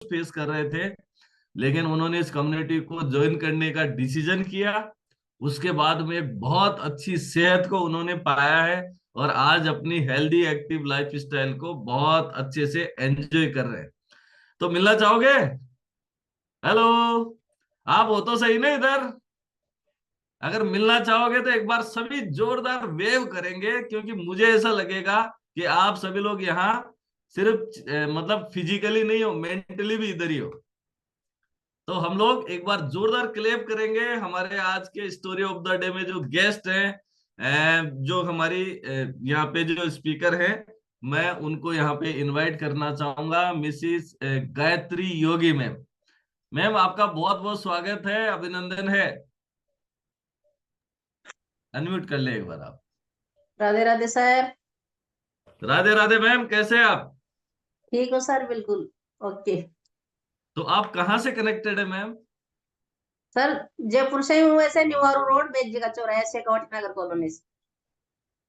Face कर रहे थे, लेकिन उन्होंने इस कम्युनिटी को ज्वाइन करने का डिसीजन किया। उसके बाद में एक बहुत अच्छी सेहत को उन्होंने पाया है और आज अपनी हेल्दी एक्टिव लाइफ स्टाइल को बहुत अच्छे से एंजॉय कर रहे हैं। तो मिलना चाहोगे? हेलो, आप हो तो सही ना इधर? अगर मिलना चाहोगे तो एक बार सभी जोरदार वेव करेंगे, क्योंकि मुझे ऐसा लगेगा कि आप सभी लोग यहाँ सिर्फ मतलब फिजिकली नहीं हो, मेंटली भी इधर ही हो। तो हम लोग एक बार जोरदार क्लेप करेंगे हमारे आज के स्टोरी ऑफ द डे में जो गेस्ट हैं, जो हमारी यहाँ पे जो स्पीकर हैं। मैं उनको यहाँ पे इनवाइट करना चाहूंगा, मिसिस गायत्री योगी मैम। मैम, आपका बहुत बहुत स्वागत है, अभिनंदन है। अनम्यूट कर ले एक बार आप। राधे राधे सर। राधे राधे मैम, कैसे हैं आप? ठीक हो सर, बिल्कुल ओके। तो आप कहाँ से कनेक्टेड है मैम? सर जयपुर से ही हूँ, वैसे न्यू रोड बेग जगह चौराहे से कवट नगर कॉलोनी से।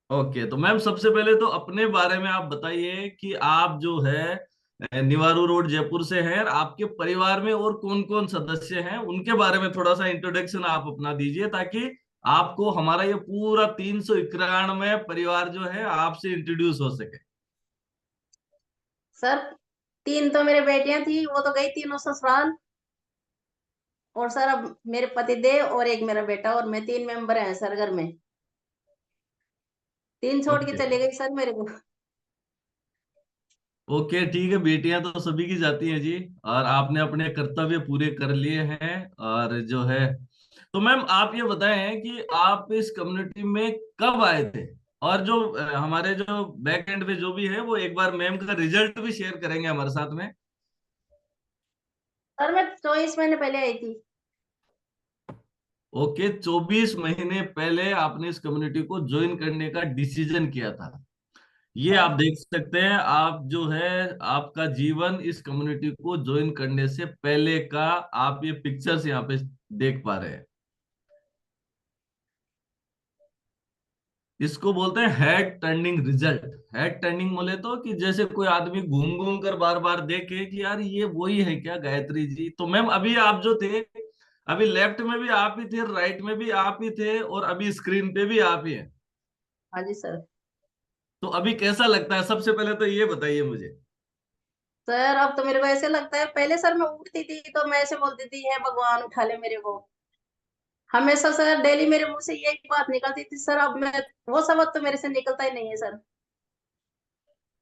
ओके, तो मैम सबसे पहले तो अपने बारे में आप बताइए कि आप जो है निवारू रोड जयपुर से हैं, और आपके परिवार में और कौन कौन सदस्य हैं उनके बारे में थोड़ा सा इंट्रोडक्शन आप अपना दीजिए, ताकि आपको हमारा ये पूरा 391 परिवार जो है आपसे इंट्रोड्यूस हो सके। सर तीन तो मेरे बेटियां थी, वो तो गई तीनों ससुराल। और सर अब मेरे पति देव और एक मेरा बेटा और मैं, तीन मेंबर हैं सर घर में। तीन छोड़ के ओके। चले गई सर मेरे को। ओके ठीक है, बेटियां तो सभी की जाती हैं जी। और आपने अपने कर्तव्य पूरे कर लिए हैं। और जो है, तो मैम आप ये बताएं कि आप इस कम्युनिटी में कब आए थे? और जो हमारे जो बैक एंड पे जो भी है, वो एक बार मैम का रिजल्ट भी शेयर करेंगे हमारे साथ में। सर मैं 24 महीने पहले आई थी। ओके, 24 महीने पहले आपने इस कम्युनिटी को ज्वाइन करने का डिसीजन किया था। ये आप हाँ देख सकते हैं, आप जो है आपका जीवन इस कम्युनिटी को ज्वाइन करने से पहले का आप ये पिक्चर्स यहाँ पे देख पा रहे हैं। इसको बोलते हैं head turning result. Head turning बोले तो कि जैसे कोई आदमी घूम घूम कर बार बार देखे कि यार ये वही है क्या गायत्री जी। तो मैम अभी आप जो थे, अभी लेफ्ट में भी आप ही थे, राइट में भी आप ही थे, और अभी स्क्रीन पे भी आप ही हैं। हाँ जी सर। तो अभी कैसा लगता है, सबसे पहले तो ये बताइए मुझे। सर अब तो मेरे को ऐसे लगता है, पहले सर मैं उठती थी तो मैं ऐसे बोलती थी, हे भगवान उठा ले मेरे को। हमेशा सर डेली मेरे मुंह से यही बात निकलती थी सर। अब मैं वो शब्द तो मेरे से निकलता ही नहीं है सर। तो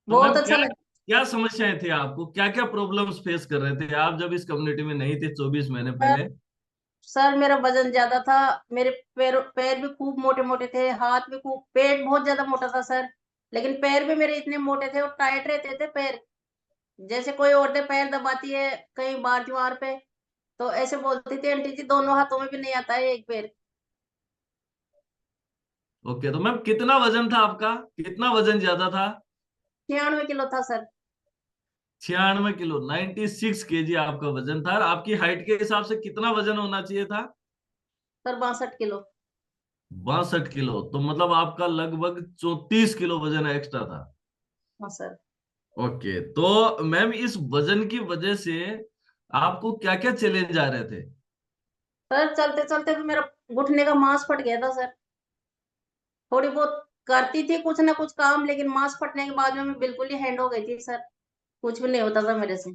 मैम बहुत अच्छा क्या लगता। क्या समस्याएं थी आपको, क्या क्या प्रॉब्लम्स फेस कर रहे थे आप जब इस कम्युनिटी में नहीं थे 24 महीने सर पहले? सर मेरा वजन ज्यादा था। मेरे पैर पैर भी खूब मोटे मोटे थे, हाथ भी खूब, पेट बहुत ज्यादा मोटा था सर। लेकिन पैर भी मेरे इतने मोटे थे और टाइट रहते थे पैर। जैसे कोई औरतें पैर दबाती है कहीं बार दीवार पे, तो ऐसे बोलती थी, आंटी जी दोनों हाथों में भी नहीं आता है एक पैर। ओके, तो मैम कितना वजन था आपका, कितना वजन ज्यादा था? 96 किलो था सर। 96 किलो, 96 kg आपका वजन था। और आपकी हाइट के हिसाब से कितना वजन होना चाहिए था? Sir 62 kilo. 62 किलो, तो मतलब आपका लगभग 34 किलो वजन एक्स्ट्रा था। हाँ सर। ओके, तो मैम इस वजन की वजह से आपको क्या क्या चैलेंज आ रहे थे? सर चलते चलते तो मेरा घुटने का मांस फट गया था सर। थोड़ी बहुत करती थी कुछ ना कुछ काम, लेकिन मांस फटने के बाद में मैं बिल्कुल ही हैंड हो गई थी सर। कुछ भी नहीं होता था मेरे से।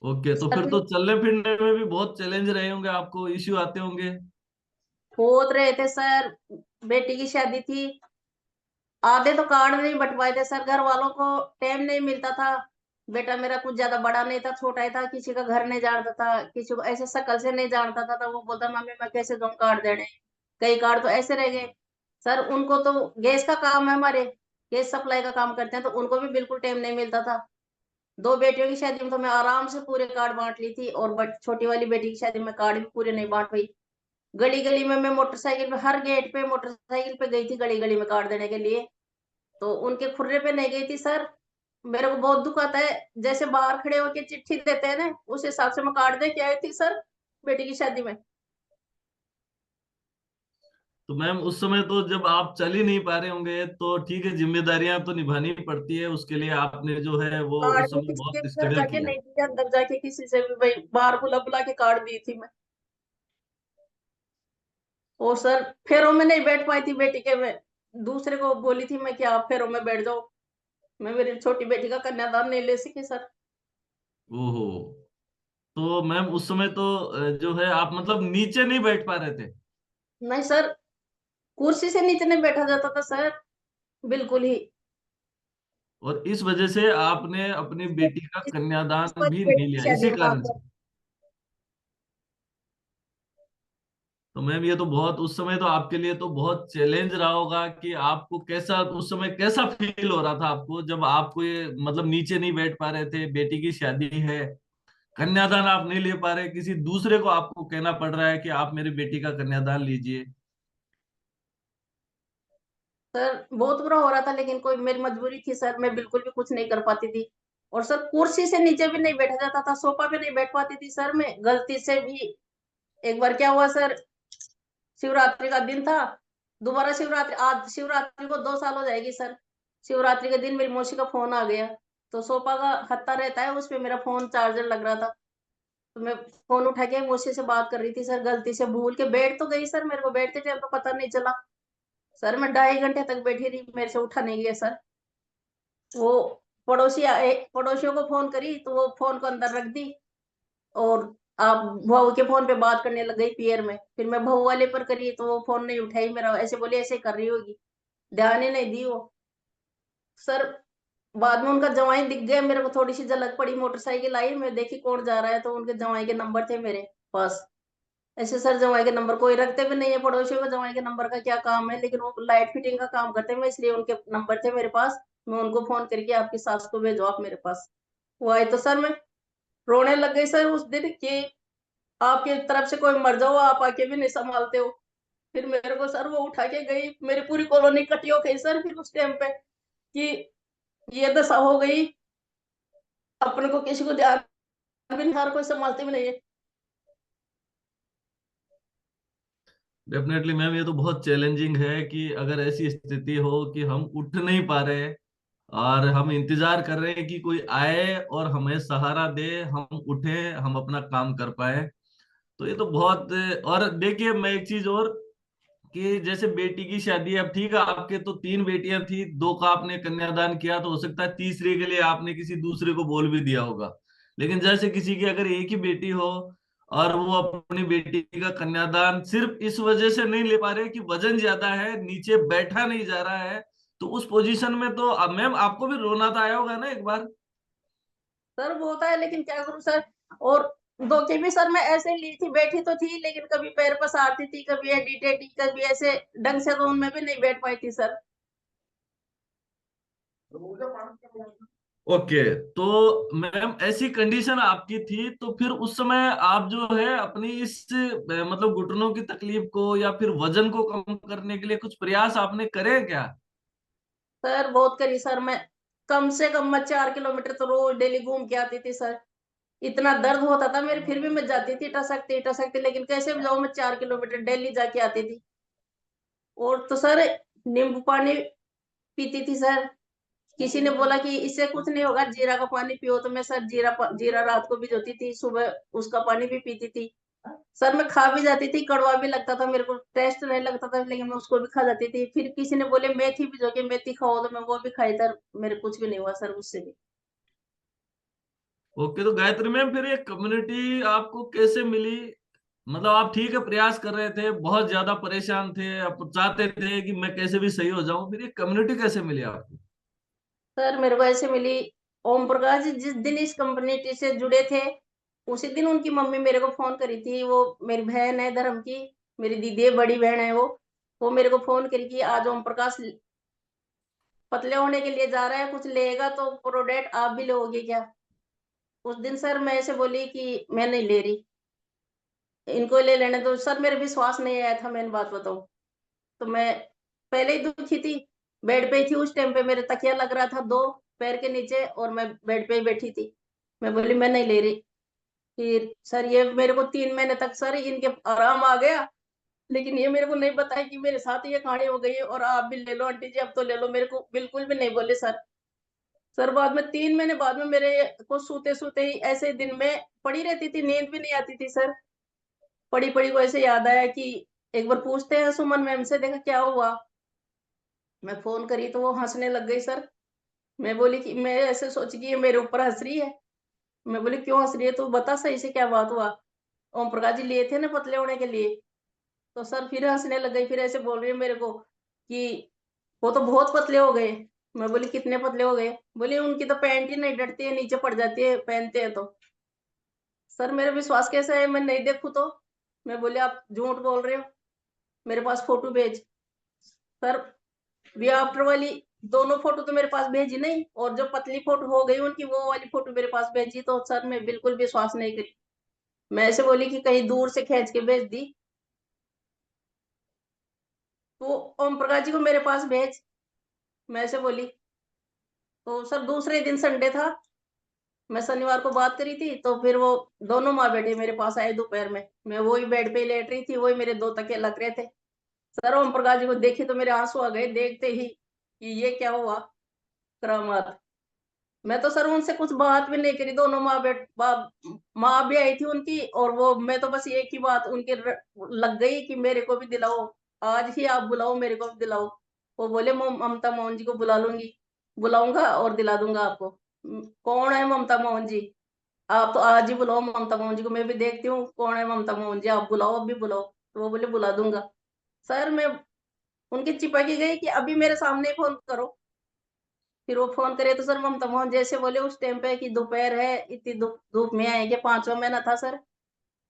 ओके, तो सर फिर तो चलने फिरने में भी बहुत चैलेंज रहे होंगे, आपको इश्यू आते होंगे। खोद रहे थे सर। बेटी की शादी थी। आधे तो कार्ड नहीं बंटवाए थे सर, घर वालों को टाइम नहीं मिलता था। बेटा मेरा कुछ ज्यादा बड़ा नहीं था, छोटा ही था, किसी का घर नहीं जानता था, किसी को ऐसे शक्ल से नहीं जानता था, तो वो बोलता मम्मी मैं कैसे दूं कार्ड देने। कई कार्ड तो ऐसे रह गए। सर उनको तो गैस का काम है हमारे, गैस सप्लाई का काम करते हैं, तो उनको भी बिल्कुल टाइम नहीं मिलता था। दो बेटियों की शादी में तो मैं आराम से पूरे कार्ड बांट ली थी, और छोटी वाली बेटी की शादी में कार्ड भी पूरे नहीं बांट पाई। गली गली में मैं मोटरसाइकिल पे, हर गेट पे मोटरसाइकिल पे गई थी गली गली में कार्ड देने के लिए। तो उनके खुर्रे पे नहीं गई थी सर। मेरे को बहुत दुख आता है, जैसे बाहर खड़े होके चिट्ठी देते हैं ना, उस हिसाब से मैं कार्ड दे के आई थी सर बेटी की शादी में। तो मैम उस समय तो जब आप चल ही नहीं पा रहे होंगे तो ठीक है, जिम्मेदारियां तो निभानी पड़ती है, उसके लिए आपने जो है वो कार्ड उस भी समय किसी के बहुत भी घर स्ट्रगल जाके किया। नहीं दी, अंदर जाके किसी से भी भाई बाहर बुला बुला के कार्ड दी थी मैं। और सर फेरों में नहीं बैठ पाई थी बेटी के, मैं दूसरे को बोली थी मैं कि आप फेरों में बैठ जाओ, मैं मेरी छोटी बेटी का कन्यादान नहीं ले सकी सर। ओहो। तो मैम उस समय तो जो है आप मतलब नीचे नहीं बैठ पा रहे थे। नहीं सर, कुर्सी से नीचे नहीं बैठा जाता था सर, बिल्कुल ही। और इस वजह से आपने अपनी बेटी का इस कन्यादान बार भी बेटी नहीं की लिया शादी इसी में कारण बात। से। तो मैम ये तो बहुत उस समय तो आपके लिए तो बहुत चैलेंज रहा होगा कि आपको कैसा उस समय कैसा फील हो रहा था आपको, जब आपको ये मतलब नीचे नहीं बैठ पा रहे थे, बेटी की शादी है, कन्यादान आप नहीं ले पा रहे, किसी दूसरे को आपको कहना पड़ रहा है कि आप मेरी बेटी का कन्यादान लीजिए। सर बहुत बुरा हो रहा था, लेकिन कोई मेरी मजबूरी थी सर, मैं बिल्कुल भी कुछ नहीं कर पाती थी। और सर कुर्सी से नीचे भी नहीं बैठा जाता था, सोफा पे नहीं बैठ पाती थी सर, मैं गलती से भी। एक बार क्या हुआ सर, शिवरात्रि का दिन था, दोबारा शिवरात्रि, आज शिवरात्रि को 2 साल हो जाएगी सर। शिवरात्रि के दिन मेरी मौसी का फोन आ गया, तो सोफा का हत्ता रहता है, उस पे मेरा फोन चार्जर लग रहा था। तो मैं फोन उठा के मौसी से बात कर रही थी सर, गलती से भूल के बैठ तो गई सर, मेरे को बैठते टाइम तो पता नहीं चला। सर मैं 2.5 घंटे तक बैठी रही, मेरे से उठा नहीं गया सर। वो पड़ोसी आए, पड़ोसियों को फोन करी तो वो फोन को अंदर रख दी, और आप बहू के फोन पे बात करने लग गई पियर में। फिर मैं बहू वाले पर करी तो वो फोन नहीं उठाई मेरा, ऐसे बोली ऐसे कर रही होगी, ध्यान ही नहीं दी वो। सर बाद में उनका जवाई दिख गया मेरे को, थोड़ी सी झलक पड़ी, मोटरसाइकिल आई, मैं देखी कौन जा रहा है, तो उनके जवाई के नंबर थे मेरे पास। ऐसे सर जवाई के नंबर कोई रखते भी नहीं है पड़ोसियों को, जवाई के नंबर का क्या काम है, लेकिन वो लाइट फिटिंग का काम करते हैं, मैं इसलिए उनके नंबर थे मेरे पास। मैं उनको फोन करके आपकी सास को भेजो आप मेरे पास। वो आई तो सर मैं रोने लग गई सर उस दिन कि आपकी तरफ से कोई मर जाओ, आप आके भी नहीं संभालते हो। फिर मेरे को सर वो उठा के गई, मेरी पूरी कॉलोनी इकट्ठी हो गई सर फिर उस टाइम पे कि ये दशा हो गई, अपने को किसी को ध्यान भी नहीं, हर कोई संभालते भी नहीं है। डेफिनेटली मैम ये तो बहुत चैलेंजिंग है कि अगर ऐसी स्थिति हो कि हम उठ नहीं पा रहे और हम इंतजार कर रहे हैं कि कोई आए और हमें सहारा दे, हम उठे, हम अपना काम कर पाए, तो ये तो बहुत। और देखिए मैं एक चीज और, कि जैसे बेटी की शादी है, अब ठीक है आपके तो 3 बेटियां थी, 2 का आपने कन्यादान किया, तो हो सकता है तीसरे के लिए आपने किसी दूसरे को बोल भी दिया होगा। लेकिन जैसे किसी की अगर एक ही बेटी हो और वो अपनी बेटी का कन्यादान सिर्फ इस वजह से नहीं ले पा रहे कि वजन ज्यादा है, नीचे बैठा नहीं जा रहा है, तो उस पोजीशन में तो अब मैम आपको भी रोना तो आया होगा ना एक बार। सर वो होता है, लेकिन क्या करूं सर। और धोखे भी सर मैं ऐसे ली थी, बैठी तो थी लेकिन कभी पैर पसारती थी, कभी एडी टेडी, कभी ऐसे ढंग से तो उनमें भी नहीं बैठ पाई थी सर। ओके। तो मैम ऐसी कंडीशन आपकी थी, तो फिर उस समय आप जो है अपनी इस मतलब घुटनों की तकलीफ को या फिर वजन को कम करने के लिए कुछ प्रयास आपने करे क्या? सर बहुत करी सर, मैं कम से कम मैं 4 किलोमीटर तो रोज डेली घूम के आती थी सर। इतना दर्द होता था मेरे, फिर भी मैं जाती थी टसकती टसकती, लेकिन कैसे भी जाऊं मैं 4 किलोमीटर डेली जाके आती थी। और तो सर नींबू पानी पीती थी सर। किसी ने बोला कि इससे कुछ नहीं होगा, जीरा का पानी पियो, तो मैं सर जीरा रात को भिगोती थी, सुबह उसका पानी भी पीती थी। सर मैं खा भी जाती थी, कड़वा भी लगता था मेरे को, टेस्ट नहीं लगता था, लेकिन मैं उसको भी खा जाती थी। फिर किसी ने बोले मेथी भिगो के मेथी खाओ, तो मैं वो भी खाई सर, मेरे कुछ भी नहीं हुआ सर उससे भी। ओके। तो गायत्री मैम फिर ये कम्युनिटी आपको कैसे मिली? मतलब आप ठीक है प्रयास कर रहे थे, बहुत ज्यादा परेशान थे, आप चाहते थे कि मैं कैसे भी सही हो जाऊं, फिर ये कम्युनिटी कैसे मिली आपको? सर मेरे को ऐसे मिली, ओम प्रकाश जी जिस दिन इस कम्युनिटी से जुड़े थे, उसी दिन उनकी मम्मी मेरे को फोन करी थी। वो मेरी बहन है धर्म की, मेरी दीदी है, बड़ी बहन है वो मेरे को फोन करी कि आज ओम प्रकाश पतले होने के लिए जा रहा है, कुछ लेगा तो प्रोडक्ट आप भी लोगे क्या। उस दिन सर मैं ऐसे बोली कि मैं नहीं ले रही, इनको ले लेने दो सर, मेरे विश्वास नहीं आया था, मैंने बात बताऊं तो मैं पहले ही दुखी थी, बेड पे ही थी उस टाइम पे, मेरे तकिया लग रहा था 2 पैर के नीचे, और मैं बेड पे ही बैठी थी। मैं बोली मैं नहीं ले रही। फिर सर ये मेरे को 3 महीने तक सर इनके आराम आ गया, लेकिन ये मेरे को नहीं बताया कि मेरे साथ ये कहानी हो गई है और आप भी ले लो आंटी जी, अब तो ले लो। मेरे को बिल्कुल भी नहीं बोले सर। सर बाद में 3 महीने बाद में मेरे को सोते सोते ही ऐसे दिन में पड़ी रहती थी, नींद भी नहीं आती थी सर। पड़ी पड़ी को ऐसे याद आया कि एक बार पूछते हैं सुमन मैम से, देखा क्या हुआ। मैं फोन करी तो वो हंसने लग गई सर। मैं बोली कि मैं ऐसे सोची कि ये मेरे ऊपर हंस रही है। मैं बोली क्यों हंस रही है, तू बता सही से क्या बात हुआ। ओम प्रकाश जी लिए थे ना पतले होने के लिए। तो सर फिर हंसने लग गई, फिर ऐसे बोल रही है मेरे को कि वो तो बहुत पतले हो गए। मैं बोली कितने पतले हो गए। बोली उनकी तो पैंट ही नहीं डटती है, नीचे पड़ जाती है पहनते हैं तो। सर मेरा विश्वास कैसे है, मैं नहीं देखूं तो। मैं बोले आप झूठ बोल रहे हो, मेरे पास फोटो भेज। सर वी आफ्टर वाली दोनों फोटो तो मेरे पास भेजी नहीं, और जो पतली फोटो हो गई उनकी वो वाली फोटो मेरे पास भेजी। तो सर मैं बिल्कुल विश्वास नहीं करी। मैं ऐसे बोली कि कहीं दूर से खींच के भेज दी। तो ओम प्रकाश जी को मेरे पास भेज, मैं ऐसे बोली। तो सर दूसरे दिन संडे था, मैं शनिवार को बात करी थी, तो फिर वो दोनों माँ बेटे मेरे पास आए दोपहर में। मैं वही बेड पे लेट रही थी, वही मेरे 2 तकिए लग रहे थे। सर ओम प्रकाश जी को देखी तो मेरे आंसू आ गए देखते ही कि ये क्या हुआ करामात। मैं तो सर उनसे कुछ बात भी नहीं करी। दोनों माँ बेट बाप माँ भी आई थी उनकी, और वो मैं तो बस एक ही बात उनके लग गई कि मेरे को भी दिलाओ, आज ही आप बुलाओ, मेरे को भी दिलाओ। वो बोले ममता मोहन जी को बुला लूंगी, बुलाऊंगा और दिला दूंगा आपको। कौन है ममता मोहन जी, आप तो आज ही बुलाओ ममता मोहन जी को, मैं भी देखती हूँ कौन है ममता मोहन जी, आप बुलाओ अभी बुलाओ। तो वो बोले बुला दूंगा। सर मैं उनकी चिपकी गई कि अभी मेरे सामने फोन करो। फिर वो फोन करे तो सर ममता मोहन जैसे बोले उस टाइम पे कि दोपहर है, इतनी धूप धूप में आएंगे, 5वां महीना था सर,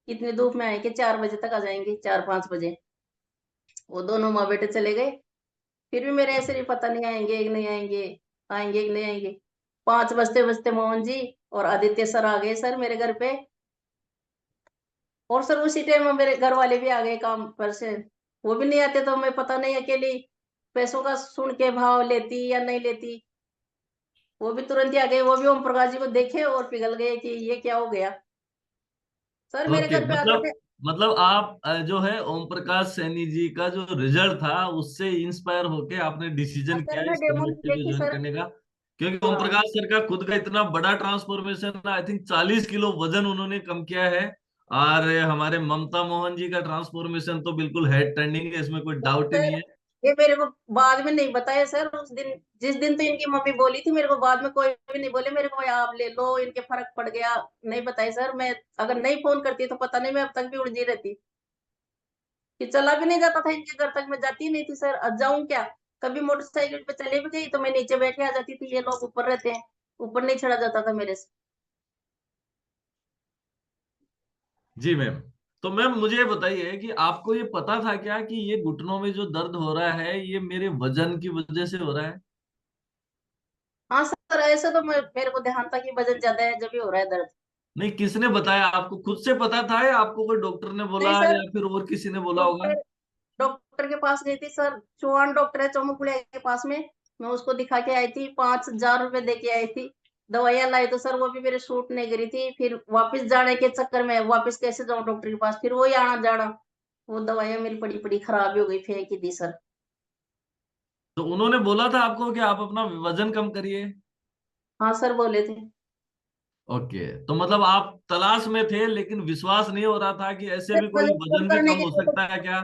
इतनी धूप में आएंगे, 4 बजे तक आ जाएंगे, 4-5 बजे। वो दोनों माँ बेटे चले गए। फिर भी मेरे ऐसे नहीं पता नहीं आएंगे कि नहीं आएंगे, आएंगे कि नहीं आएंगे। 5 बजते बजते मोहन जी और आदित्य सर आ गए सर मेरे घर पे। और सर उसी टाइम में मेरे घर वाले भी आ गए काम पर से। वो भी नहीं आते तो मैं पता नहीं अकेली पैसों का सुन के भाव लेती या नहीं लेती। वो भी तुरंत ही आ गए, वो भी ओम प्रकाश जी को देखे और पिघल गए कि ये क्या हो गया। सर मेरे ओके, घर पे आते मतलब थे। मतलब आप जो है ओम प्रकाश सैनी जी का जो रिजल्ट था उससे इंस्पायर होके आपने हाँ डिसीजन सर किया मैं इस डेमो कम्युनिटी को देखी ज्वाइन सर। करने का। क्योंकि ओम हाँ प्रकाश सर का खुद का इतना बड़ा ट्रांसफॉर्मेशन, आई थिंक 40 किलो वजन उन्होंने कम किया है। और हमारे ममता मोहन जी का ट्रांसफॉर्मेशन तो बिल्कुल हेड टर्निंग है, इसमें कोई डाउट ही सर नहीं है। ये मेरे को बाद में नहीं बताया सर। उस दिन जिस दिन तो इनकी मम्मी बोली थी, मेरे को बाद में कोई भी नहीं बोले मेरे को आप ले लो इनके फर्क पड़ गया। नहीं बताई सर। मैं अगर नहीं फोन करती तो पता नहीं मैं अब तक भी उलझी रहती कि चला भी नहीं जाता था इनके घर तक। मैं जाती नहीं थी सर, अब जाऊं क्या। कभी मोटरसाइकिल पे चले भी गई तो मैं नीचे बैठ के आ जाती थी, ये लोग ऊपर रहते हैं, ऊपर नहीं चढ़ा जाता था मेरे से। जी मैम। तो मैम मुझे ये बताइए कि आपको ये पता था क्या कि ये घुटनों में जो दर्द हो रहा है ये मेरे वजन की वजह से हो रहा है? हाँ सर ऐसा तो मेरे को ध्यान था कि वजन ज्यादा है जब भी हो रहा है दर्द। नहीं, किसने बताया आपको? खुद से पता था या आपको कोई डॉक्टर ने नहीं बोला सर, या फिर और किसी ने बोला होगा? डॉक्टर डॉक्टर के पास गई थी सर। चौहान डॉक्टर है चौमुखड़िया के पास में। मैं उसको दिखा के आई थी, 5,000 रुपए दे के आई थी। दवाइयां लाई तो सर वो भी मेरे सूट नहीं करी थी। फिर वापस जाने के चक्कर में वापस कैसे जाऊं डॉक्टर के पास, फिर वही आना जाना। वो दवाइयां मेरी पड़ी पड़ी खराब हो गई, फेंक ही दी सर। तो उन्होंने बोला था आपको कि आप अपना वजन कम करिए? हाँ सर बोले थे। ओके, तो मतलब आप तलाश में थे लेकिन विश्वास नहीं हो रहा था कि ऐसे सर भी कोई वजन कम वजन भी करने कम के हो लिए तो सकता है क्या?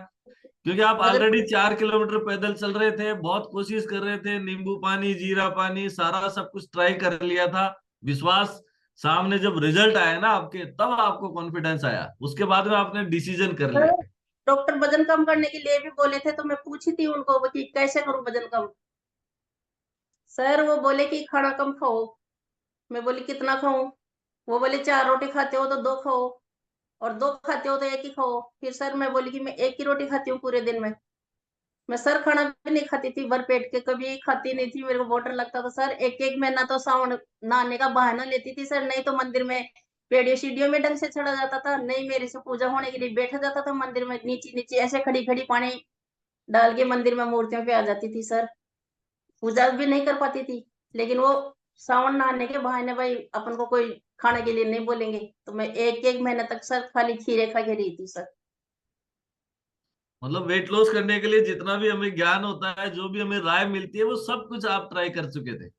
क्योंकि आप वजन ऑलरेडी 4 किलोमीटर पैदल चल रहे थे, बहुत कोशिश कर रहे थे, नींबू पानी जीरा पानी सारा सब कुछ ट्राई कर लिया था। विश्वास, सामने जब रिजल्ट आया ना आपके तब आपको कॉन्फिडेंस आया, उसके बाद में आपने डिसीजन कर सर लिया। डॉक्टर वजन कम करने के लिए भी बोले थे, तो मैं पूछी थी उनको कि कैसे करूं वजन कम। सर वो बोले कि खाना कम खाओ। मैं बोली कितना खाऊं। वो बोले 4 रोटी खाते हो तो 2 खाओ, और 2 खाते हो तो 1 ही खाओ। फिर सर मैं बोली कि मैं 1 ही रोटी खाती हूँ पूरे दिन में। मैं सर खाना भी नहीं खाती थी भर पेट के, कभी खाती नहीं थी, मेरे को बहुत डर लगता था सर। एक एक महीना तो सावन नहाने का बहाना लेती थी सर, नहीं तो मंदिर में पेड़ियों सीढ़ियों में ढंग से चढ़ा जाता था, नहीं मेरे से पूजा होने के लिए बैठा जाता था मंदिर में, नीचे नीचे ऐसे खड़ी खड़ी पानी डाल के मंदिर में मूर्तियों पे आ जाती थी सर। पूजा भी नहीं कर पाती थी। लेकिन वो सावन नहाने के बहाने भाई अपन को कोई खाने के लिए नहीं बोलेंगे, तो मैं एक एक महीने तक सर खाली खीरे खा के रही थी सर। मतलब वेट लॉस करने के लिए जितना भी हमें ज्ञान होता है, जो भी हमें राय मिलती है, वो सब कुछ आप ट्राई कर चुके थे।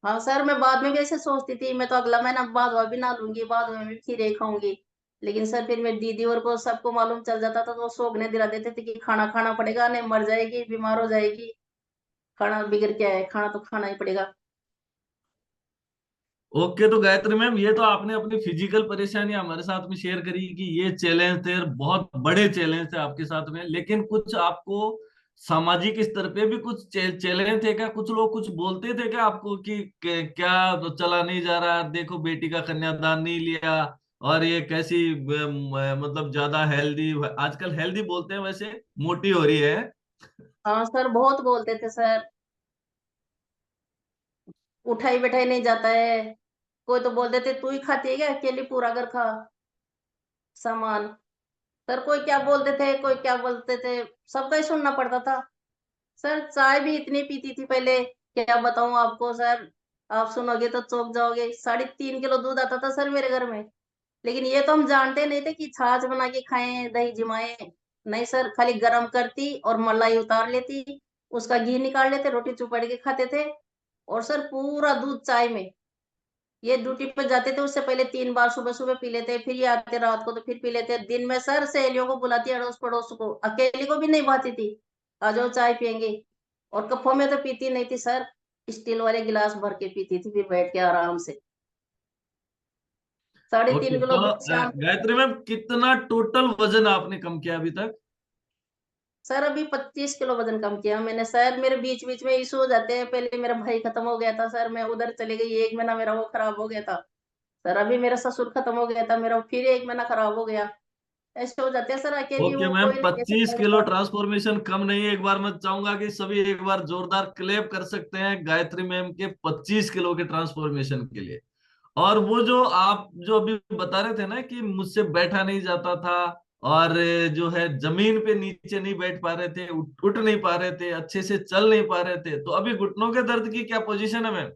हाँ सर, मैं बाद में भी ऐसे सोचती थी, मैं तो अगला महीना बाद में भी ना लूंगी, बाद में भी फिर एक खाऊंगी। लेकिन सर फिर मेरी दीदी और को सबको मालूम चल जाता था, तो वो सोगने दिला देते थे कि खाना खाना पड़ेगा, नहीं मर जाएगी, बीमार हो जाएगी, खाना बिगड़ क्या है, खाना तो खाना ही पड़ेगा। ओके, तो गायत्री मैम, ये तो आपने अपनी फिजिकल परेशानी हमारे साथ में शेयर करी कि ये चैलेंज थे, बहुत बड़े चैलेंज थे आपके साथ में, लेकिन कुछ आपको सामाजिक स्तर पे भी कुछ चैलेंज थे क्या? कुछ लोग कुछ बोलते थे क्या आपको कि क्या तो चला नहीं जा रहा, देखो बेटी का कन्यादान नहीं लिया, और ये कैसी मतलब ज्यादा हेल्दी, आजकल हेल्दी बोलते हैं, वैसे मोटी हो रही है। हाँ सर, बहुत बोलते थे सर, उठाई बैठाई नहीं जाता है। कोई तो बोल देते तू ही खाती है क्या अकेली, पूरा घर खा सामान। सर कोई क्या बोलते थे, कोई क्या बोलते थे, सबका ही सुनना पड़ता था। सर चाय भी इतनी पीती थी पहले, क्या बताऊं आपको सर, आप सुनोगे तो चौंक जाओगे। 3.5 किलो दूध आता था सर मेरे घर में। लेकिन ये तो हम जानते नहीं थे कि छाछ बना के खाएं, दही जमाएं। नहीं सर, खाली गरम करती और मलाई उतार लेती, उसका घी निकाल लेते, रोटी चुपड़ के खाते थे। और सर पूरा दूध चाय में। ये ड्यूटी पर जाते थे, उससे पहले 3 बार सुबह सुबह पी लेते, फिर ये आते रात को तो फिर पी लेते। दिन में सर सहेलियों को बुलाती, अड़ोस पड़ोस को, अकेली को भी नहीं भाती थी, आ जाओ चाय पियेंगे। और कपों में तो पीती नहीं थी सर, स्टील वाले गिलास भर के पीती थी, फिर बैठ के आराम से। साढ़े ओके, तीन किलो तो दूध शाम को। गायत्री मैम, कितना टोटल वजन आपने कम किया अभी तक? सर अभी 25 किलो वजन कम किया मैंने सर। मेरे बीच बीच में इशू हो जाते हैं, पहले मेरा भाई खत्म हो गया था सर, मैं उधर चली गई, 1 महीना मेरा वो खराब हो गया था। सर अभी मेरा ससुर खत्म हो गया था, मेरा फिर 1 महीना खराब हो गया। ऐसे हो जाते हैं सर, अकेली ओके वो मैम, कोई नहीं ऐसे 25 किलो करेगा। ट्रांसफॉर्मेशन कम नहीं है। एक बार मैं चाहूंगा कि सभी एक बार जोरदार क्लेप कर सकते हैं गायत्री मैम के 25 किलो के ट्रांसफॉर्मेशन के लिए। और वो जो आप जो अभी बता रहे थे ना कि मुझसे बैठा नहीं जाता था, और जो है जमीन पे नीचे नहीं बैठ पा रहे थे, उठ नहीं पा रहे थे, अच्छे से चल नहीं पा रहे थे, तो अभी घुटनों के दर्द की क्या पोजीशन है मैम?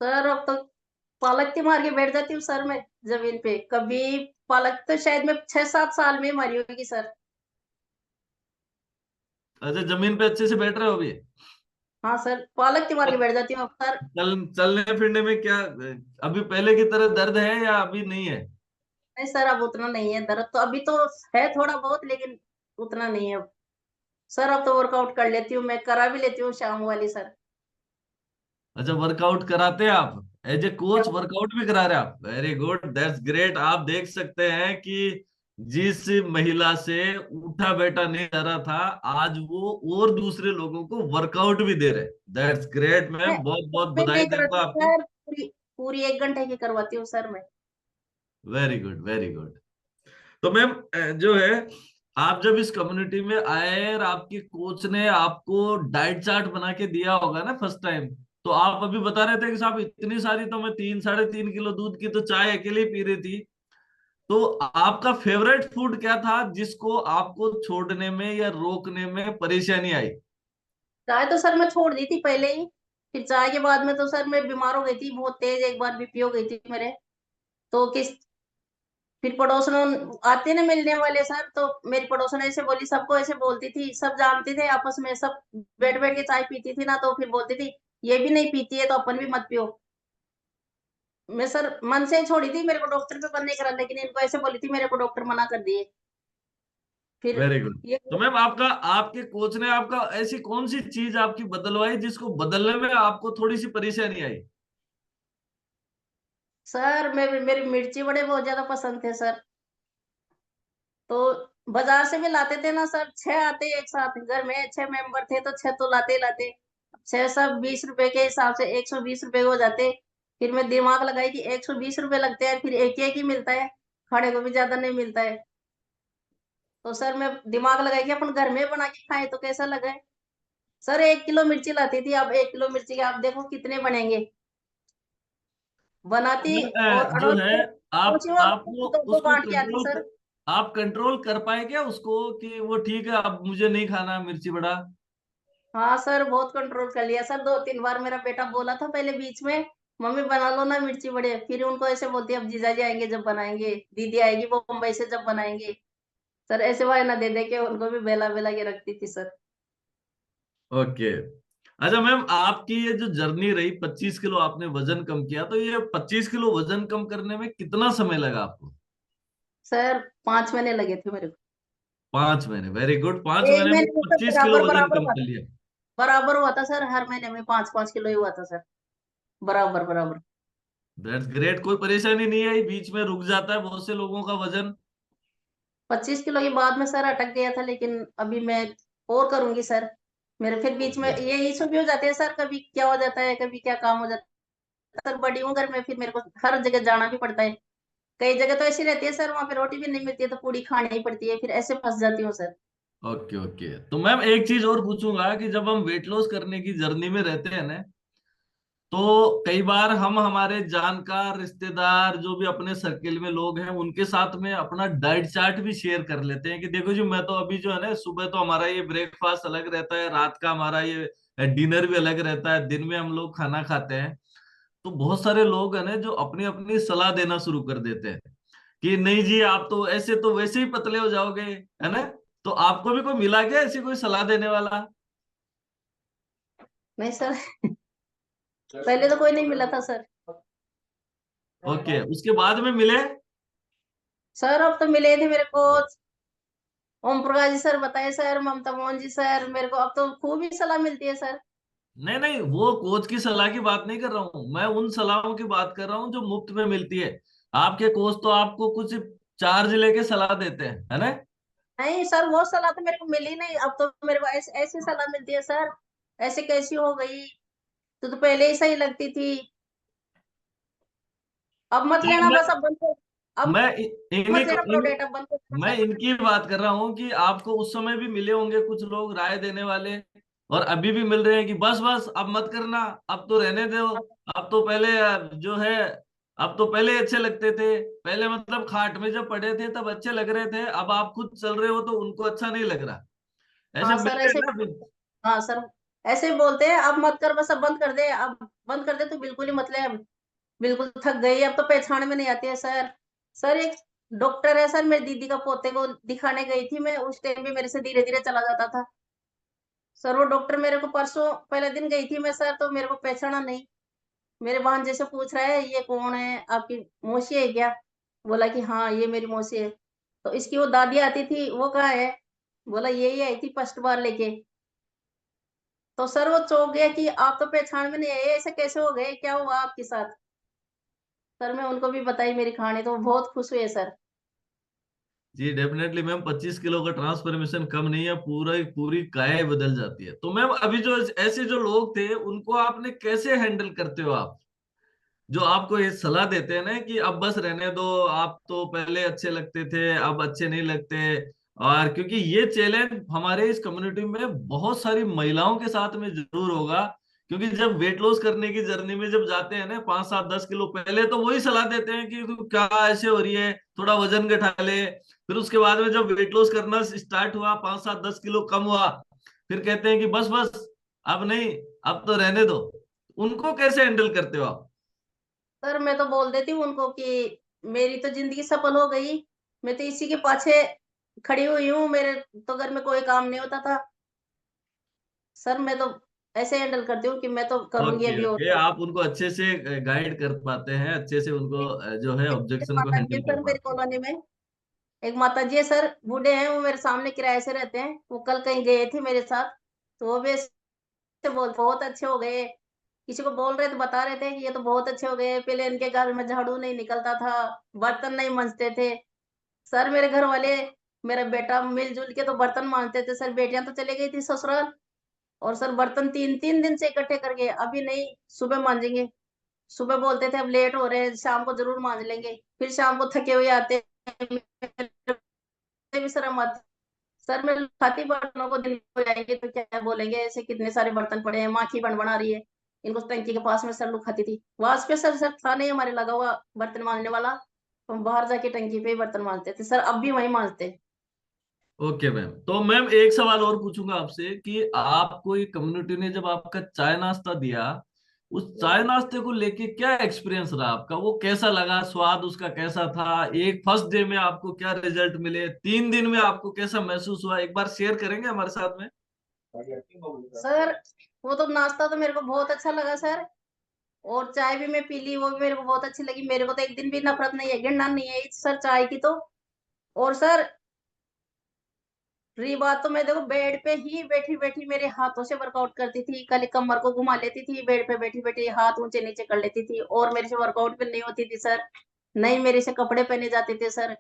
सर अब तो पालक की मार के बैठ जाती हूँ सर मैं, जमीन पे कभी। पालक तो शायद मैं 6-7 साल में मारी होगी सर। अच्छा, जमीन पे अच्छे से बैठ रहे हो अभी? हाँ सर, पालक की मार के बैठ जाती हूँ अब सर। चलने फिरने में क्या अभी पहले की तरह दर्द है या अभी नहीं है? नहीं सर, अब उतना नहीं है दर्द, तो अभी तो है थोड़ा बहुत, लेकिन उतना नहीं है अब। सर अब तो वर्कआउट कर लेती हूँ मैं, करा भी लेती हूँ शाम वाली सर। अच्छा, वर्कआउट कराते हैं आप? एज ए कोच वर्कआउट भी करा रहे हैं आप? Very good, that's great. आप देख सकते हैं कि जिस महिला से उठा बैठा नहीं जा रहा था, आज वो और दूसरे लोगों को वर्कआउट भी दे रहे हैं। दैट्स ग्रेट मैं मैम, बहुत बहुत मैं बधाई नहीं दूंगा कराती आपको। सर, पूरी पूरी 1 घंटे की करवाती हूँ सर मैं। Very good, very good. तो मैम, जो है, आप जब इस कम्युनिटी में आए और आपके कोच ने आपको डाइट चार्ट बना के दिया होगा ना फर्स्ट टाइम, तो आप अभी बता रहे थे कि साहब इतनी सारी, तो मैं 3 साढ़े 3 किलो दूध की तो चाय अकेले ही पी रही थी। तो आपका फेवरेट फूड क्या था जिसको आपको छोड़ने में या रोकने में परेशानी आई? चाय तो सर मैं छोड़ दी थी पहले ही। फिर चाय के बाद में तो सर मैं बीमार हो गई थी बहुत तेज, एक बार बीपी हो गई थी मेरे। तो किस फिर पड़ोसन आते ना मिलने वाले सर, तो मेरी पड़ोसन ऐसे बोली, सबको ऐसे बोलती थी, सब जानते थे आपस में, सब बैठ बैठ के चाय पीती थी ना, तो फिर बोलती थी ये भी नहीं पीती है तो अपन भी मत पियो। मैं सर मन से ही छोड़ी थी, मेरे को डॉक्टर पे बंद नहीं करा, लेकिन इनको ऐसे बोली थी, मेरे को डॉक्टर मना कर दिए। फिर वेरी गुड। ये तो मैम, आपका आपके कोच ने आपका ऐसी कौन सी चीज आपकी बदलवाई जिसको बदलने में आपको थोड़ी सी परेशानी आई? सर मेरी मिर्ची बड़े बहुत ज्यादा पसंद थे सर। तो बाजार से भी लाते थे ना सर, 6 आते एक साथ, घर में 6 मेंबर थे तो 6 तो लाते ही लाते। 6 सब 20 रुपए के हिसाब से 120 रुपए हो जाते। फिर मैं दिमाग लगाई कि 120 रुपए लगते हैं, फिर एक एक ही मिलता है, खाने को भी ज्यादा नहीं मिलता है। तो सर मैं दिमाग लगाई कि अपन घर में बना के खाएं तो कैसा लगे। सर 1 किलो मिर्ची लाती थी, अब 1 किलो मिर्ची के आप देखो कितने बनेंगे, बनाती और जो अड़ोस है, पड़ोसियों और आपको दो दो उसको बांट के आती कंट्रोल सर। आप कंट्रोल कर पाए क्या उसको कि वो ठीक है, अब मुझे नहीं खाना मिर्ची बड़ा? हाँ सर, बहुत कंट्रोल कर लिया सर, 2-3 बार मेरा बेटा बोला था पहले बीच में, मम्मी बना लो ना मिर्ची बड़े, फिर उनको ऐसे बोलती अब जीजाजी आएंगे जब बनाएंगे, दीदी आएगी वो मुंबई से जब बनाएंगे। सर ऐसे बहाना दे दे के उनको भी बेला बेला के रखती थी सर। ओके। अच्छा मैम, आपकी ये जो जर्नी रही, 25 किलो आपने वजन कम किया, तो ये 25 किलो वजन कम करने में कितना समय लगा आपको? सर 5 महीने लगे थे मेरे को। 5 महीने, वेरी गुड। 5 महीने एक में महीने में सर 25 किलो बराबर वजन बराबर कम हुआ कर था। लिया? बराबर हुआ था सर, हर महीने में 5-5 किलो ही हुआ था सर। बराबर बराबर। That's great. कोई परेशानी नहीं आई? बीच में रुक जाता है बहुत से लोगों का वजन। 25 किलो के बाद में सर अटक गया था, लेकिन अभी मैं और करूंगी सर। मेरे फिर बीच में ओके। ये इशू भी हो जाते हैं सर, कभी क्या हो जाता है, कभी क्या काम हो जाता है सर। बड़ी हूँ घर में, फिर मेरे को हर जगह जाना भी पड़ता है। कई जगह तो ऐसी रहती है सर, वहां पे रोटी भी नहीं मिलती है तो पूड़ी खानी ही पड़ती है, फिर ऐसे फंस जाती हूँ सर। ओके ओके, तो मैम एक चीज और पूछूंगा कि जब हम वेट लॉस करने की जर्नी में रहते हैं ना, तो कई बार हम हमारे जानकार, रिश्तेदार, जो भी अपने सर्किल में लोग हैं, उनके साथ में अपना डाइट चार्ट भी शेयर कर लेते हैं कि देखो जी, मैं तो अभी जो है ना, सुबह तो हमारा ये ब्रेकफास्ट अलग रहता है, रात का हमारा ये डिनर भी अलग रहता है, दिन में हम लोग खाना खाते हैं। तो बहुत सारे लोग है ना जो अपनी अपनी सलाह देना शुरू कर देते हैं कि नहीं जी, आप तो ऐसे तो वैसे ही पतले हो जाओगे, है ना? तो आपको भी कोई मिला क्या ऐसी कोई सलाह देने वाला? नहीं सर, पहले तो कोई नहीं मिला था सर। ओके, उसके बाद में मिले? सर अब तो मिले थे मेरे को ओम प्रकाश जी सर, बताए सर, ममता मोहन जी सर, मेरे को अब तो खूब ही सलाह मिलती है सर। नहीं नहीं, वो कोच की सलाह की बात नहीं कर रहा हूँ मैं, उन सलाहों की बात कर रहा हूँ जो मुफ्त में मिलती है। आपके कोच तो आपको कुछ चार्ज लेके सलाह देते हैं, है ना? नहीं सर, वो सलाह तो मेरे को मिली नहीं, अब तो मेरे को ऐसी ऐसी सलाह मिलती है सर। ऐसे कैसी हो गई, तो पहले ही सही लगती थी। अब मत लेना, मैं बस अब बंद कर। अब मैं इन्हीं मत को लेना प्रोडक्ट, अब बंद कर देना मैं सर। इनकी बात कर रहा हूँ कि आपको उस समय भी मिले होंगे कुछ लोग राय देने वाले, और अभी भी मिल रहे हैं कि बस बस अब मत करना, अब तो रहने दो। अब तो पहले जो है, अब तो पहले अच्छे लगते थे, पहले मतलब खाट में जब पड़े थे तब अच्छे लग रहे थे, अब आप खुद चल रहे हो तो उनको अच्छा नहीं लग रहा। ऐसे हाँ मिल सर रहे ऐसे। हैं ना फिर? हाँ सर, ऐसे ही बोलते हैं, अब मत कर, बस अब बंद कर दे, अब बंद कर दे तो बिल्कुल ही मत ले अब। बिल्कुल थक गई, अब तो पहचान में नहीं आती है सर। सर एक डॉक्टर है सर, मेरी दीदी का पोते को दिखाने गई थी मैं, उस टाइम भी मेरे से धीरे धीरे चला जाता था। सर वो डॉक्टर मेरे को परसों पहले दिन गई थी मैं सर, तो मेरे को पहचाना नहीं। मेरे भांजे से पूछ रहा है, ये कौन है, आपकी मौसी है क्या? बोला कि हाँ ये मेरी मौसी है। तो इसकी वो दादी आती थी, वो कहाँ है? बोला यही आई थी फर्स्ट बार लेके। तो सर वो चौंक गया कि आप तो पहचान में नहीं आए, ऐसे कैसे हो गए, क्या हुआ आपके साथ? सर मैं उनको भी बताई मेरी कहानी, तो वो बहुत खुश हुए सर। जी डेफिनेटली मैम, 25 किलो का ट्रांसफॉर्मेशन कम नहीं है, पूरा पूरी काया बदल जाती है। तो मैम अभी जो ऐसे जो लोग थे उनको आपने कैसे हैंडल करते हो आप, जो आपको ये सलाह देते हैं ना कि अब बस रहने दो, आप तो पहले अच्छे लगते थे अब अच्छे नहीं लगते? और क्योंकि ये चैलेंज हमारे इस कम्युनिटी में बहुत सारी महिलाओं के साथ में जरूर होगा, क्योंकि जब वेट लॉस करने की जर्नी में जब जाते हैं ना, 5 7 10 किलो पहले तो वही सलाह देते हैं कि तू क्या ऐसे हो रही है, थोड़ा वजन घटा ले। फिर उसके बाद में जब वेट लॉस करना स्टार्ट हुआ, 5 7 10 किलो कम हुआ, फिर कहते हैं कि बस बस अब नहीं, अब तो रहने दो। उनको कैसे हैंडल करते हो आप? सर मैं तो बोल देती हूँ उनको कि मेरी तो जिंदगी सफल हो गई, मैं तो इसी के पाछे खड़ी हुई हूँ, मेरे तो घर में कोई काम नहीं होता था। सर मैं तो ऐसे हैंडल करती हूँ कि मैं तो करूंगी ओके अभी और ओके, आप उनको अच्छे से गाइड कर पाते हैं, अच्छे से उनको जो है ऑब्जेक्शन को माता जी है हैंडल कर सर मेरी पाते हैं। कॉलोनी में। एक माता जी है सर, बूढ़े हैं, वो मेरे सामने किराए से रहते हैं, वो कल कहीं गए थे मेरे साथ। तो वो भी ऐसे बोल, बहुत अच्छे हो गए। किसी को बोल रहे तो बता रहे थे कि ये तो बहुत अच्छे हो गए, पहले इनके घर में झाड़ू नहीं निकलता था, बर्तन नहीं मांजते थे। सर मेरे घर वाले, मेरा बेटा मिलजुल के तो बर्तन मांजते थे सर, बेटियां तो चली गई थी ससुराल। और सर बर्तन 3 3 दिन से इकट्ठे करके, अभी नहीं सुबह मांजेंगे। सुबह बोलते थे अब लेट हो रहे हैं, शाम को जरूर मांज लेंगे, फिर शाम को थके हुए आते हैं, मेरे भी शर्म आती। सर मैं खाती बर्तनों को दिन हो जाएंगे तो क्या बोलेंगे, ऐसे कितने सारे बर्तन पड़े हैं, माँ की बन बना रही है। इनको टंकी के पास में सर लोग खाती थी, वास पे सर सर था नहीं हमारे लगा हुआ बर्तन मांजने वाला, तो हम बाहर जाके टंकी पे ही बर्तन मांजते थे सर, अब भी वहीं मांजते हैं। ओके मैम, तो मैम एक सवाल और पूछूंगा आपसे कि आपको ये कम्युनिटी ने जब आपका चाय नाश्ता दिया, उस चाय नाश्ते को लेके क्या एक्सपीरियंस रहा आपका, वो कैसा लगा, स्वाद उसका कैसा था, एक फर्स्ट डे में आपको क्या रिजल्ट मिले, 3 दिन में आपको कैसा महसूस हुआ, एक बार शेयर करेंगे हमारे साथ में। सर वो तो नाश्ता तो मेरे को बहुत अच्छा लगा सर, और चाय भी मैं पी ली, वो भी मेरे को बहुत अच्छी लगी। मेरे को तो एक दिन भी नफरत नहीं है, घृणा नहीं है इस सर चाय की तो। और सर रही बात, तो मैं देखो बेड पे ही बैठी बैठी मेरे हाथों से वर्कआउट करती थी, खाली कमर को घुमा लेती थी, बेड पे बैठी बैठी हाथ ऊंचे नीचे कर लेती थी, और मेरे से वर्कआउट भी नहीं होती थी सर। नहीं मेरे से कपड़े पहने जाते थे सर।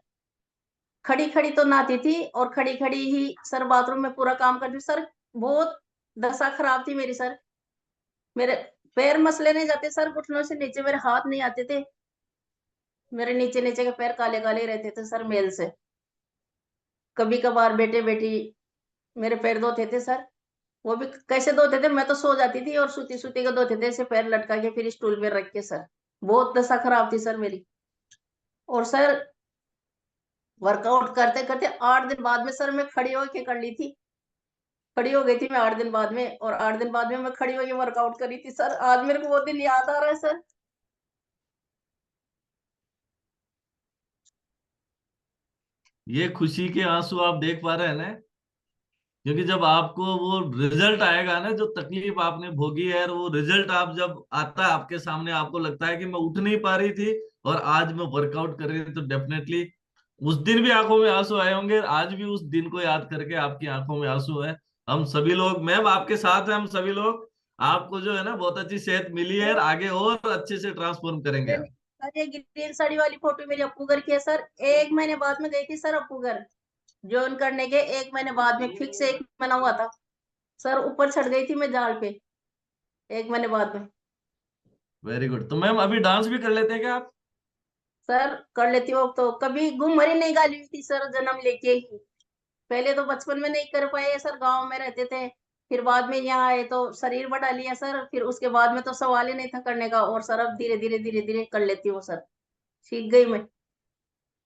खड़ी खड़ी तो नहाती थी, और खड़ी खड़ी ही सर बाथरूम में पूरा काम करती सर। बहुत दशा खराब थी मेरी सर। मेरे पैर मसले नहीं जाते सर, घुटनों से नीचे मेरे हाथ नहीं आते थे। मेरे नीचे नीचे के पैर काले काले रहते थे सर मेल से। कभी कभार बेटे बेटी मेरे पैर धोते थे सर। वो भी कैसे धोते थे, मैं तो सो जाती थी और सूती सूती के धोते थे, ऐसे पैर लटका के फिर स्टूल पे रख के सर। बहुत दशा खराब थी सर मेरी। और सर वर्कआउट करते करते 8 दिन बाद में सर मैं खड़ी होके कर ली थी। खड़ी हो गई थी मैं 8 दिन बाद में, और 8 दिन बाद में मैं खड़ी होके वर्कआउट करी थी सर। आज मेरे को वो दिन याद आ रहा है सर। ये खुशी के आंसू आप देख पा रहे हैं ना, क्योंकि जब आपको वो रिजल्ट आएगा ना, जो तकलीफ आपने भोगी है, और वो रिजल्ट आप जब आता है आपके सामने, आपको लगता है कि मैं उठ नहीं पा रही थी और आज मैं वर्कआउट कर रही थी, तो डेफिनेटली उस दिन भी आंखों में आंसू आए होंगे, आज भी उस दिन को याद करके आपकी आंखों में आंसू है। हम सभी लोग, मैम आपके साथ हैं, हम सभी लोग आपको जो है ना बहुत अच्छी सेहत मिली है, और आगे और अच्छे से ट्रांसफॉर्म करेंगे आप। सर ये ग्रीन साड़ी वाली फोटो मेरी अप्पू घर की है सर। 1 महीने बाद में गई थी सर अप्पू घर। ज्वाइन करने के 1 महीने बाद में, फिक्स 1 महीना हुआ था सर, ऊपर चढ़ गई थी मैं जाल पे 1 महीने बाद में। Very good. तो मैम अभी डांस भी कर लेते हैं क्या आप? सर कर लेती हूँ, अब तो कभी घुमरी नहीं गाली हुई थी सर जन्म लेके ही। पहले तो बचपन में नहीं कर पाए सर, गांव में रहते थे। फिर बाद में यहाँ आए तो शरीर बढ़ा लिया सर, फिर उसके बाद में तो सवाल ही नहीं था करने का। और सर अब धीरे धीरे धीरे धीरे कर लेती हूँ सर, सीख गई मैं।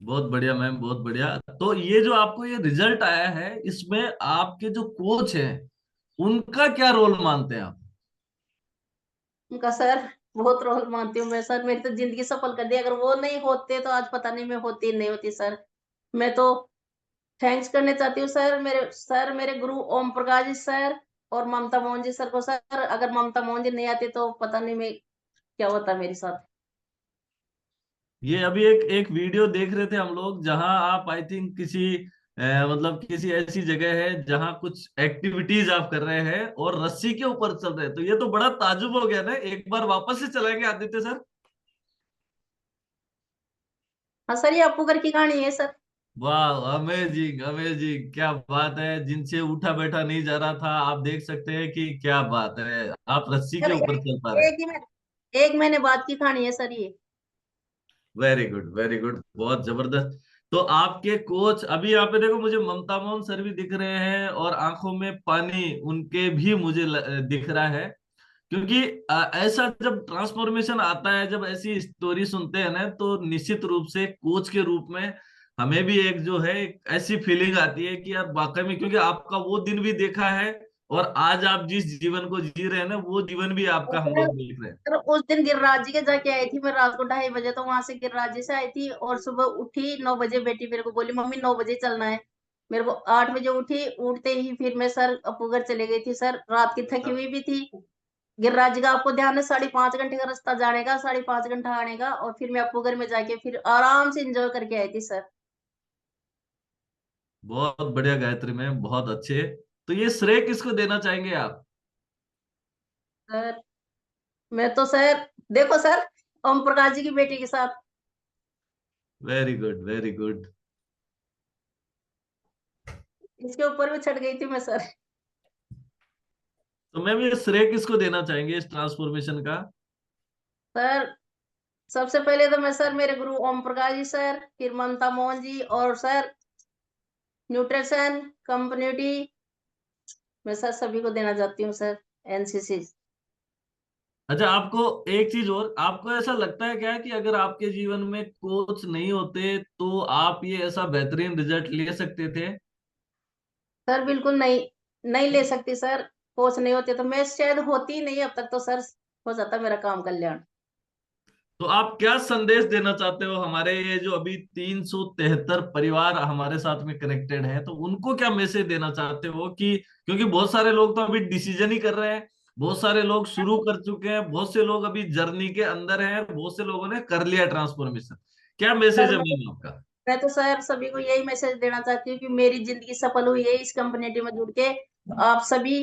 बहुत बढ़िया मैम, बहुत बढ़िया। तो ये जो आपको ये रिजल्ट आया है, इसमें आपके जो कोच हैं उनका क्या रोल मानते हैं आप? उनका सर बहुत रोल मानती हूँ मैं सर। मेरी तो जिंदगी सफल कर दी, अगर वो नहीं होते तो आज पता नहीं मैं होती नहीं होती सर। मैं तो थैंक्स करने चाहती हूँ सर, मेरे गुरु ओम प्रकाश जी सर और ममता मोहन जी सर को सर। अगर ममता मोहन जी नहीं आते तो पता नहीं मैं क्या होता मेरे साथ। ये अभी एक एक वीडियो देख रहे थे हम लोग, जहां आप आई थिंक किसी मतलब किसी ऐसी जगह है जहां कुछ एक्टिविटीज आप कर रहे हैं और रस्सी के ऊपर चल रहे हैं, तो ये तो बड़ा ताजुब हो गया ना, एक बार वापस से चलाएंगे आदित्य सर? हाँ सर, ये अप्पू घर की कहानी है सर। वाह, अमेजिंग अमेजिंग, क्या बात है, जिनसे उठा बैठा नहीं जा रहा था, आप देख सकते हैं कि क्या बात है, आप रस्सी के सर ऊपर चल पा रहे हैं। एक महीने बाद की कहानी है सर ये। वेरी गुड वेरी गुड, बहुत जबरदस्त। तो आपके कोच अभी यहाँ पे देखो, मुझे ममता मोहन सर भी दिख रहे हैं, और आंखों में पानी उनके भी मुझे दिख रहा है, क्योंकि ऐसा जब ट्रांसफॉर्मेशन आता है, जब ऐसी स्टोरी सुनते हैं ना, तो निश्चित रूप से कोच के रूप में हमें भी एक जो है एक ऐसी फीलिंग आती है कि यार वाकई में, क्योंकि आपका वो दिन भी देखा है, और आज आप जिस जीवन को जी रहे हैं ना, वो जीवन भी और आपका हम सर लोग देख रहे हैं। सर उस दिन गिरिराज जी के जाके आई थी मैं, रात को 2:30 बजे, तो वहां से गिरिराज जी से आई थी। और सुबह उठी 9 बजे, बेटी मेरे को बोली मम्मी 9 बजे चलना है। मेरे को 8 बजे उठी, उठते ही फिर मैं सर अप्पू घर चले गई थी सर। रात की थकी हुई भी थी। गिरिराज जी का आपको ध्यान है 5.5 घंटे का रास्ता जाने का, 5.5 घंटा आने का, और फिर मैं अप्पू घर में जाके फिर आराम से एंजॉय करके आई थी सर। बहुत बढ़िया गायत्री में, बहुत अच्छे। तो ये श्रेय किसको देना चाहेंगे आप? सर मैं तो सर, देखो सर, ओम प्रकाश जी की बेटी के साथ वेरी गुड वेरी गुड। इसके ऊपर भी चढ़ गई थी मैं सर। तो मैम ये श्रेय किसको देना चाहेंगे इस ट्रांसफॉर्मेशन का? सर सबसे पहले तो मैं सर मेरे गुरु ओम प्रकाश जी सर, फिर ममता मोहन जी, और सर न्यूट्रिशन कम्युनिटी, मैं सर सभी को देना चाहती हूँ सर। एनसीसी। अच्छा, आपको एक चीज और, आपको ऐसा लगता है क्या कि अगर आपके जीवन में कोच नहीं होते तो आप ये ऐसा बेहतरीन रिजल्ट ले सकते थे? सर बिल्कुल नहीं, नहीं ले सकती सर। कोच नहीं होते तो मैं शायद होती ही नहीं अब तक तो सर। हो जाता मेरा काम कल्याण। तो आप क्या संदेश देना चाहते हो हमारे ये जो अभी 373 परिवार हमारे साथ में कनेक्टेड है, तो उनको क्या मैसेज देना चाहते हो कि क्योंकि बहुत सारे लोग तो अभी डिसीजन ही कर रहे हैं, बहुत सारे लोग शुरू कर चुके हैं, बहुत से लोग अभी जर्नी के अंदर हैं, बहुत से लोगों ने कर लिया ट्रांसफॉर्मेशन, क्या मैसेज सर है मैम आपका? मैं तो सर सभी को यही मैसेज देना चाहती हूँ कि मेरी जिंदगी सफल हुई है इस कम्युनिटी में जुड़ के। आप सभी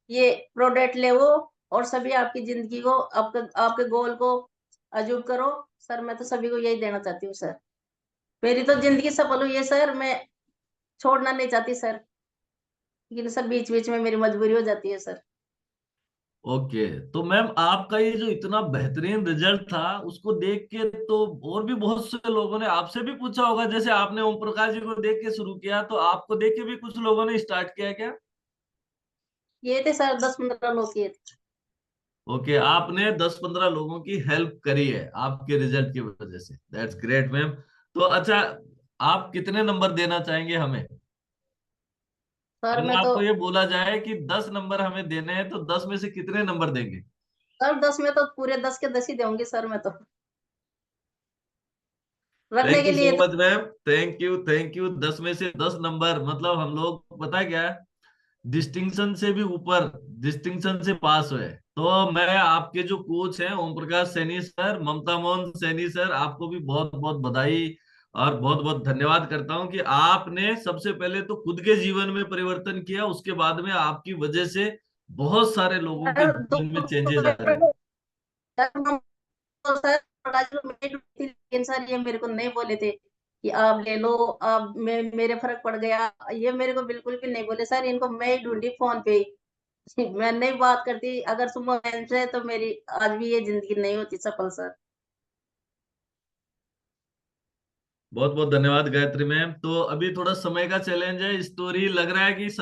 ये प्रोडक्ट ले वो, और सभी आपकी जिंदगी को, आपके आपके गोल को अचीव करो। सर मैं तो सभी को यही देना चाहती हूँ सर। मेरी तो जिंदगी सफल हुई है सर, मैं छोड़ना नहीं चाहती सर, लेकिन सर बीच बीच में मेरी मजबूरी हो जाती है सर। ओके, तो मैम आपका ये जो इतना बेहतरीन रिजल्ट था उसको देख के तो और भी बहुत से लोगों ने आपसे भी पूछा होगा, जैसे आपने ओम प्रकाश जी को देख के शुरू किया, तो आपको देख के भी कुछ लोगों ने स्टार्ट किया क्या? ये थे सर 10-15 लोग किए थे। ओके, आपने 10-15 लोगों की हेल्प करी है आपके रिजल्ट की वजह से, दैट्स ग्रेट मैम। तो अच्छा, आप कितने नंबर देना चाहेंगे हमें? सर अगर मैं तो आपको ये बोला जाए कि 10 नंबर हमें देने हैं तो 10 में से कितने नंबर देंगे? सर 10 में तो पूरे 10 के 10 ही दूंगी सर मैं तो, रखने थैंक के यू लिए सो तो। Much ma'am, thank you thank you. 10 में से 10 नंबर मतलब हम लोग पता है क्या है, डिस्टिंक्शन से भी ऊपर, डिस्टिंक्शन से पास हुए। तो मैं आपके जो कोच हैं ओम प्रकाश सैनी सर, ममता मोहन सैनी सर, आपको भी बहुत बहुत बधाई और बहुत बहुत धन्यवाद करता हूं कि आपने सबसे पहले तो खुद के जीवन में परिवर्तन किया, उसके बाद में आपकी वजह से बहुत सारे लोगों के सर जीवन में चेंजेस आ रहे हैं। तो सर थोड़ा जो मेरी थी, लेकिन सर ये मेरे को नहीं बोले थे कि आप ले लो, आप मेरे फर्क पड़ गया, ये मेरे को बिल्कुल भी नहीं बोले सर। इनको मैं ही ढूंढी फोन पे ही। मैं नहीं बात करती अगर सुबह बहन से, तो मेरी आज भी ये जिंदगी नहीं होती सफल सर। बहुत बहुत धन्यवाद गायत्री मैम। तो अभी थोड़ा समय का चैलेंज है, स्टोरी लग रहा है कि